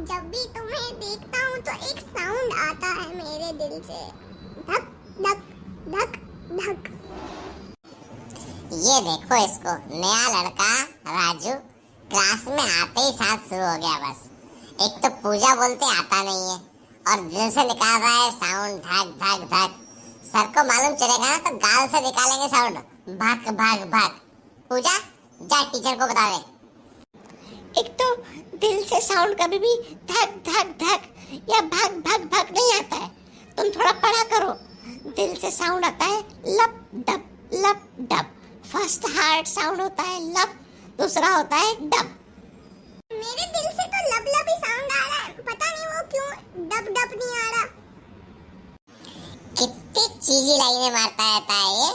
जब भी तुम्हें देखता हूँ तो एक साउंड आता है मेरे दिल से, धक धक धक धक। ये देखो इसको, नया लड़का राजू क्लास में आते ही साथ शुरू हो गया। बस एक तो पूजा बोलते आता नहीं है और दिल से निकाल रहा है साउंड, धक धक धक। सर को मालूम चलेगा ना तो गाल से निकालेंगे साउंड, भक भक भक। पूजा जा टीचर को बता दे। एक तो दिल से साउंड कभी भी धक धक धक या भग भग भग नहीं आता है, तुम थोड़ा पढ़ा करो। दिल से साउंड आता है लब डब। फर्स्ट हार्ट साउंड होता है लब, दूसरा होता है डब। मेरे दिल से तो लब लब ही साउंड आ रहा है, पता नहीं वो क्यों डब डब नहीं आ रहा। कितनी चीजी लाइनें मारता रहता है ये,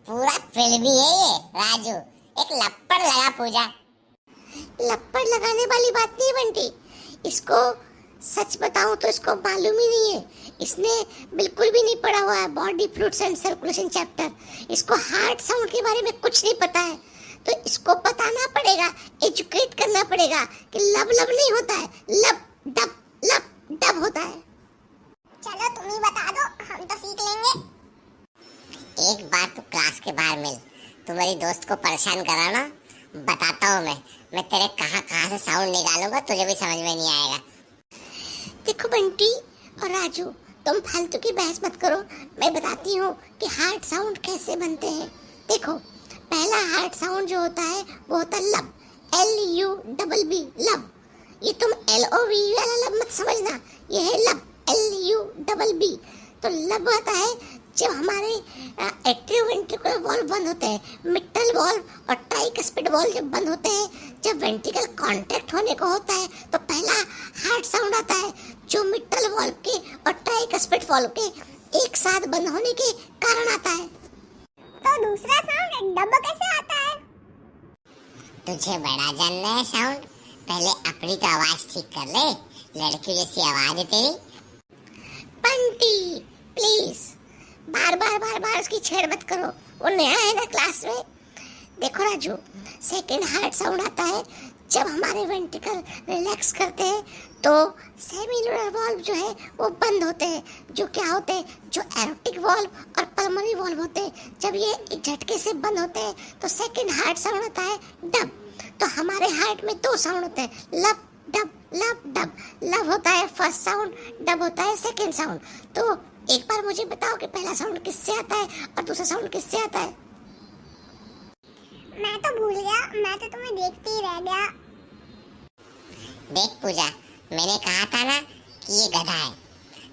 पूरा फिल्मी है ये राजू। एक लप्पड़ लगा पूजा। लप्पड़ लगाने वाली बात नहीं बंटी, इसको सच बताऊं तो इसको मालूम ही नहीं है। इसने बिल्कुल भी नहीं पढ़ा हुआ है body fluids and circulation chapter. इसको हार्ट साउंड के बारे में कुछ नहीं पता है, तो इसको बताना पड़ेगा, एजुकेट करना पड़ेगा कि लब लब नहीं होता है, लब डब होता है। चलो तुम ही बता दो, हम तो सीख लेंगे। एक बार तू क्लास के बाहर मिल, तू मेरी दोस्त को परेशान करा ना, बताता हूँ मैं तेरे कहाँ से साउंड निकालूंगा, तुझे भी समझ में नहीं आएगा। देखो बंटी और राजू, तुम फालतू की बहस मत करो, मैं बताती हूँ कि हार्ट साउंड कैसे बनते हैं। देखो, पहला हार्ट साउंड जो होता है वो होता है लब, LUBB लब। ये तुम LOV वाला लब मत समझना, ये है लब, LUBB। तो लब होता है जब हमारे एट्रियोवेंट्रिकुलर वॉल्व बंद होते हैं, मिट्टल वॉल्व और ट्राइकस्पिड वॉल्व जब बंद होते हैं, जब वेंट्रिकल कांटेक्ट होने को होता है तो पहला हार्ट साउंड आता है जो मिट्टल वॉल्व के और ट्राइकस्पिड वॉल्व के एक साथ बंद होने के कारण आता है। तो दूसरा साउंड डब कैसे आता है? तुझे बड़ा जानना है साउंड? पहले अपनी तो आवाज ठीक कर ले, लड़की जैसी आवाज है तेरी। बंटी प्लीज बार उसकी छेड़ मत करो, वो नया है ना क्लास में। देखो राजू, सेकेंड हार्ट साउंड आता है जब हमारे वेंट्रिकल रिलैक्स करते हैं तो सेमिलुलर वॉल्व जो है वो बंद होते हैं, जो क्या होते हैं, जो एरोटिक वॉल्व और पल्मोनरी वॉल्व होते हैं, जब ये एक झटके से बंद होते हैं तो सेकेंड हार्ट साउंड आता है डब। तो हमारे हार्ट में दो साउंड होते हैं, लब डब। लब होता है फर्स्ट साउंड, डब होता है सेकेंड साउंड। तो एक बार मुझे बताओ कि पहला साउंड किससे आता है और दूसरा साउंड किससे आता है? मैं तो भूल गया, मैं तो तुम्हें देखते ही रह गया। देख पूजा, मैंने कहा था ना कि ये गधा है।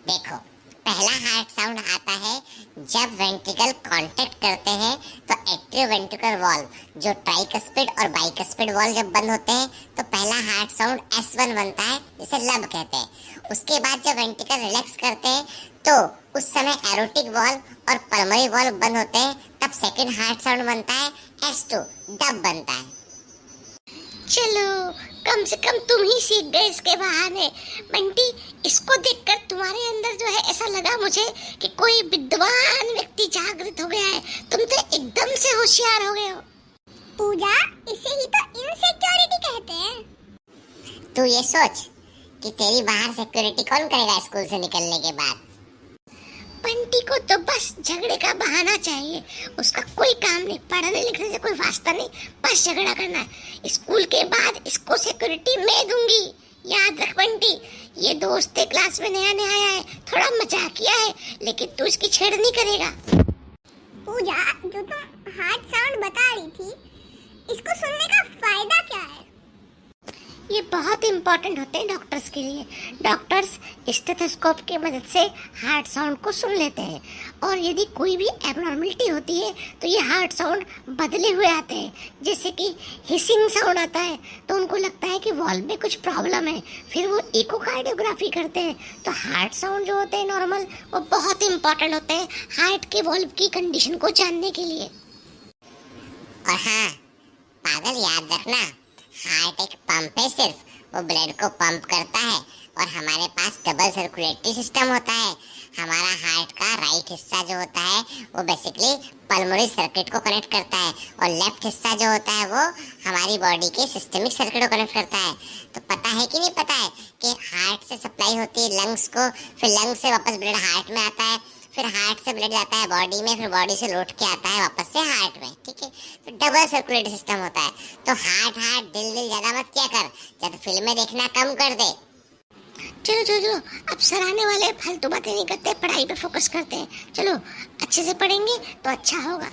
देखो, पहला हार्ट साउंड आता है जब वेंट्रिकल कांटेक्ट करते हैं तो एट्रियोवेंट्रिकुलर वॉल्व जो ट्राइकस्पिड और बाइकस्पिड वॉल्व जब बंद होते हैं तो पहला हार्ट साउंड S1 बनता है, जिसे लब कहते हैं। उसके बाद जब वेंट्रिकल रिलैक्स करते हैं तो उस समय एरोटिक वॉल्व और पल्मोनरी वॉल्व बंद होते हैं, तब सेकंड हार्ट साउंड बनता है S2, डब बनता है। चलो, कम से कम तुम ही सीख गए इसके बहाने। बंटी, इसको देखकर तुम्हारे अंदर जो है ऐसा लगा मुझे कि कोई विद्वान व्यक्ति जागृत हो गया है। तुम तो एकदम से होशियार हो गए हो। पूजा, इसे ही तो इनसिक्योरिटी कहते हैं। तू ये सोच कि तेरी बाहर सिक्योरिटी कौन करेगा स्कूल से निकलने के बाद? बंटी को तो बस झगड़े का बहाना चाहिए, उसका कोई काम नहीं, पढ़ने लिखने से कोई वास्ता नहीं, बस झगड़ा करना है। स्कूल के बाद इसको सिक्योरिटी मैं दूंगी, याद रख बंटी। ये दोस्त क्लास में नया आया है, थोड़ा मजाक किया है, लेकिन तू इसकी छेड़ नहीं करेगा। पूजा, जो तुम हार्ट साउंड बता रही थी, इसको सुनने का फायदा क्या है? ये बहुत इम्पोर्टेंट होते हैं डॉक्टर्स के लिए। डॉक्टर्स स्टेथोस्कोप की मदद से हार्ट साउंड को सुन लेते हैं और यदि कोई भी एबनॉर्मलिटी होती है तो ये हार्ट साउंड बदले हुए आते हैं। जैसे कि हिसिंग साउंड आता है तो उनको लगता है कि वॉल्व में कुछ प्रॉब्लम है, फिर वो इकोकार्डियोग्राफी करते हैं। तो हार्ट साउंड जो होते हैं नॉर्मल, वो बहुत इम्पोर्टेंट होते हैं हार्ट के वॉल्व की कंडीशन को जानने के लिए। और हाँ पागल, याद रखना, हार्ट एक पंप है, सिर्फ वो ब्लड को पंप करता है और हमारे पास डबल सर्कुलेटरी सिस्टम होता है। हमारा हार्ट का राइट हिस्सा जो होता है वो बेसिकली पल्मोनरी सर्किट को कनेक्ट करता है, और लेफ्ट हिस्सा जो होता है वो हमारी बॉडी के सिस्टमिक सर्किट को कनेक्ट करता है। तो पता है कि नहीं पता है कि हार्ट से सप्लाई होती है लंग्स को, फिर लंग्स से वापस ब्लड हार्ट में आता है, फिर हार्ट से ब्लड जाता है बॉडी में, फिर बॉडी से लौट के आता है वापस से हार्ट में। ठीक है, तो डबल सर्कुलेटरी सिस्टम होता है। तो हार्ट हार्ट दिल दिल ज्यादा मत किया कर, ज्यादा फिल्में देखना कम कर दे। चलो चलो चलो, अब सराहने वाले फालतू बातें नहीं करते, पढ़ाई पे फोकस करते हैं। चलो अच्छे से पढ़ेंगे तो अच्छा होगा।